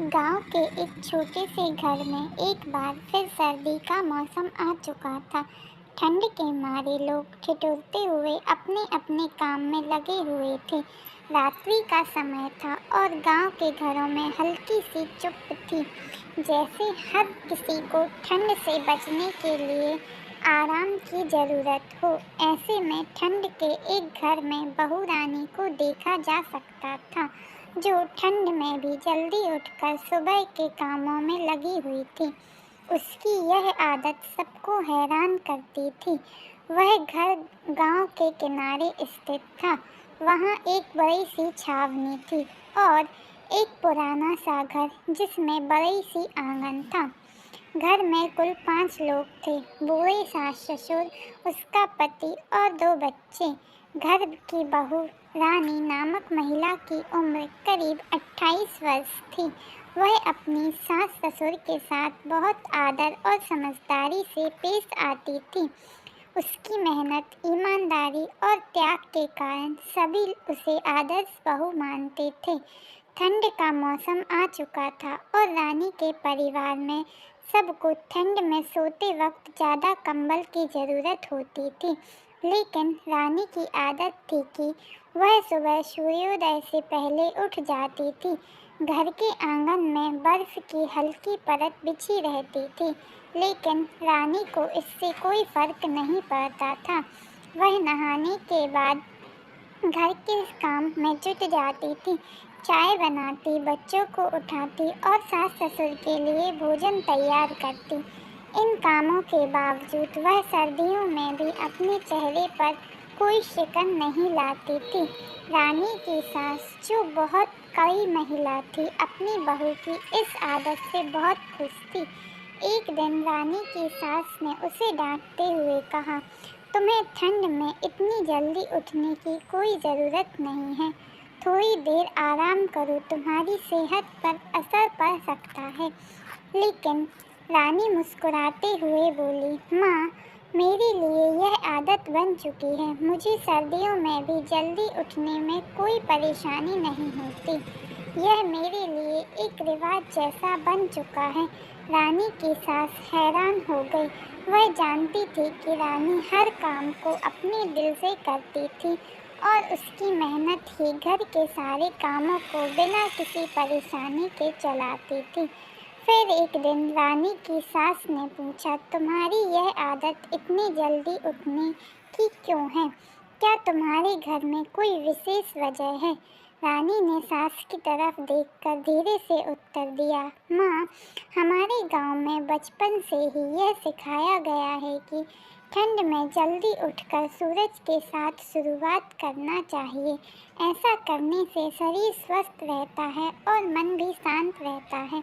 गांव के एक छोटे से घर में एक बार फिर सर्दी का मौसम आ चुका था। ठंड के मारे लोग ठिठुरते हुए अपने अपने काम में लगे हुए थे। रात्रि का समय था और गांव के घरों में हल्की सी चुप थी, जैसे हर किसी को ठंड से बचने के लिए आराम की जरूरत हो। ऐसे में ठंड के एक घर में बहू रानी को देखा जा सकता था, जो ठंड में भी जल्दी उठकर सुबह के कामों में लगी हुई थी। उसकी यह आदत सबको हैरान करती थी। वह घर गांव के किनारे स्थित था। वहां एक बड़ी सी छावनी थी और एक पुराना सा घर जिसमें बड़ी सी आंगन था। घर में कुल 5 लोग थे, बूढ़े सास ससुर, उसका पति और 2 बच्चे। घर की बहू रानी नामक महिला की उम्र करीब 28 वर्ष थी। वह अपनी सास ससुर के साथ बहुत आदर और समझदारी से पेश आती थी। उसकी मेहनत, ईमानदारी और त्याग के कारण सभी उसे आदर्श बहू मानते थे। ठंड का मौसम आ चुका था और रानी के परिवार में सबको ठंड में सोते वक्त ज़्यादा कंबल की ज़रूरत होती थी। लेकिन रानी की आदत थी कि वह सुबह सूर्योदय से पहले उठ जाती थी। घर के आंगन में बर्फ की हल्की परत बिछी रहती थी, लेकिन रानी को इससे कोई फर्क नहीं पड़ता था। वह नहाने के बाद घर के काम में जुट जाती थी, चाय बनाती, बच्चों को उठाती और सास ससुर के लिए भोजन तैयार करती। इन कामों के बावजूद वह सर्दियों में भी अपने चेहरे पर कोई शिकन नहीं लाती थी। रानी की सास, जो बहुत कड़ी महिला थी, अपनी बहू की इस आदत से बहुत खुश थी। एक दिन रानी की सास ने उसे डांटते हुए कहा, तुम्हें ठंड में इतनी जल्दी उठने की कोई ज़रूरत नहीं है। थोड़ी देर आराम करो, तुम्हारी सेहत पर असर पड़ सकता है। लेकिन रानी मुस्कुराते हुए बोली, माँ, मेरे लिए यह आदत बन चुकी है। मुझे सर्दियों में भी जल्दी उठने में कोई परेशानी नहीं होती। यह मेरे लिए एक रिवाज जैसा बन चुका है। रानी की सास हैरान हो गई। वह जानती थी कि रानी हर काम को अपने दिल से करती थी और उसकी मेहनत ही घर के सारे कामों को बिना किसी परेशानी के चलाती थी। फिर एक दिन रानी की सास ने पूछा, तुम्हारी यह आदत इतनी जल्दी उठने की क्यों है? क्या तुम्हारे घर में कोई विशेष वजह है? रानी ने सास की तरफ देखकर धीरे से उत्तर दिया, माँ, हमारे गांव में बचपन से ही यह सिखाया गया है कि ठंड में जल्दी उठकर सूरज के साथ शुरुआत करना चाहिए। ऐसा करने से शरीर स्वस्थ रहता है और मन भी शांत रहता है।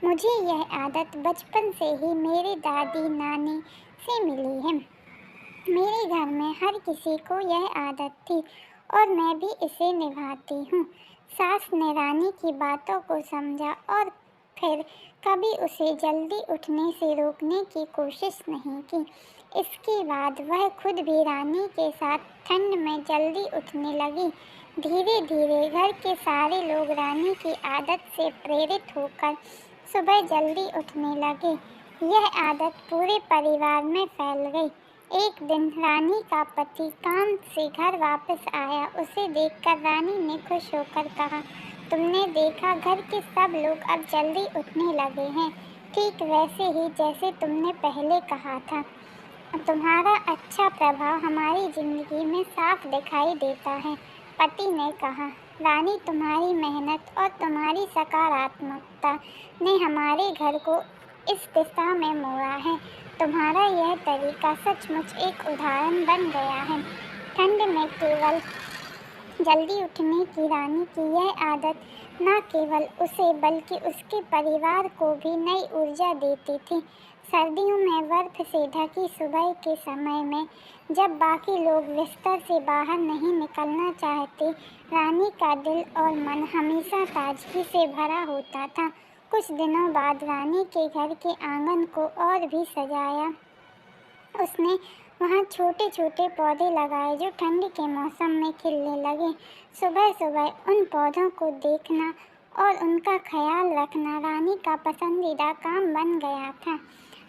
मुझे यह आदत बचपन से ही मेरे दादी नानी से मिली है। मेरे घर में हर किसी को यह आदत थी और मैं भी इसे निभाती हूँ। सास ने रानी की बातों को समझा और फिर कभी उसे जल्दी उठने से रोकने की कोशिश नहीं की। इसके बाद वह खुद भी रानी के साथ ठंड में जल्दी उठने लगी। धीरे धीरे घर के सारे लोग रानी की आदत से प्रेरित होकर सुबह जल्दी उठने लगे। यह आदत पूरे परिवार में फैल गई। एक दिन रानी का पति काम से घर वापस आया। उसे देखकर रानी ने खुश होकर कहा, तुमने देखा, घर के सब लोग अब जल्दी उठने लगे हैं, ठीक वैसे ही जैसे तुमने पहले कहा था। तुम्हारा अच्छा प्रभाव हमारी जिंदगी में साफ दिखाई देता है। पति ने कहा, रानी, तुम्हारी मेहनत और तुम्हारी सकारात्मकता ने हमारे घर को इस दिशा में मोड़ा है। तुम्हारा यह तरीका सचमुच एक उदाहरण बन गया है। ठंड में केवल जल्दी उठने की रानी की यह आदत न केवल उसे बल्कि उसके परिवार को भी नई ऊर्जा देती थी। सर्दियों में बर्फ से ढकी सुबह के समय में जब बाकी लोग बिस्तर से बाहर नहीं निकलना चाहते, रानी का दिल और मन हमेशा ताजगी से भरा होता था। कुछ दिनों बाद रानी के घर के आंगन को और भी सजाया। उसने वहाँ छोटे छोटे पौधे लगाए जो ठंड के मौसम में खिलने लगे। सुबह सुबह उन पौधों को देखना और उनका ख्याल रखना रानी का पसंदीदा काम बन गया था।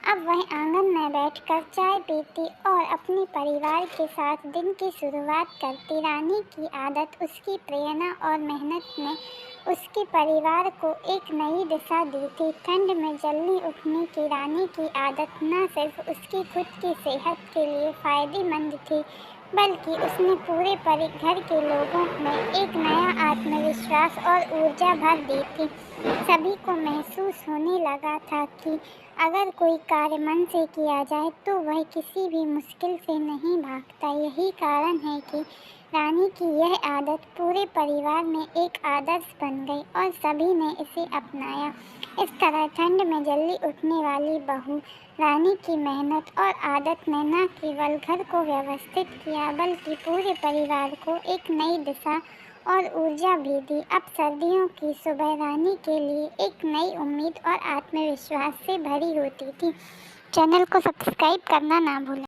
अब वह आंगन में बैठकर चाय पीती और अपने परिवार के साथ दिन की शुरुआत करती। रानी की आदत, उसकी प्रेरणा और मेहनत ने उसके परिवार को एक नई दिशा दी थी। ठंड में जल्दी उठने की रानी की आदत न सिर्फ उसकी खुद की सेहत के लिए फायदेमंद थी, बल्कि उसने पूरे घर के लोगों में एक नया आत्मविश्वास और ऊर्जा भर दी थी। सभी को महसूस होने लगा था कि अगर कोई कार्य मन से किया जाए तो वह किसी भी मुश्किल से नहीं भागता। यही कारण है कि रानी की यह आदत पूरे परिवार में एक आदर्श बन गई और सभी ने इसे अपनाया। इस तरह ठंड में जल्दी उठने वाली बहू रानी की मेहनत और आदत ने न केवल घर को व्यवस्थित किया, बल्कि पूरे परिवार को एक नई दिशा और ऊर्जा भी दी। अब सर्दियों की सुबह रानी के लिए एक नई उम्मीद और आत्मविश्वास से भरी होती थी। चैनल को सब्सक्राइब करना ना भूलें।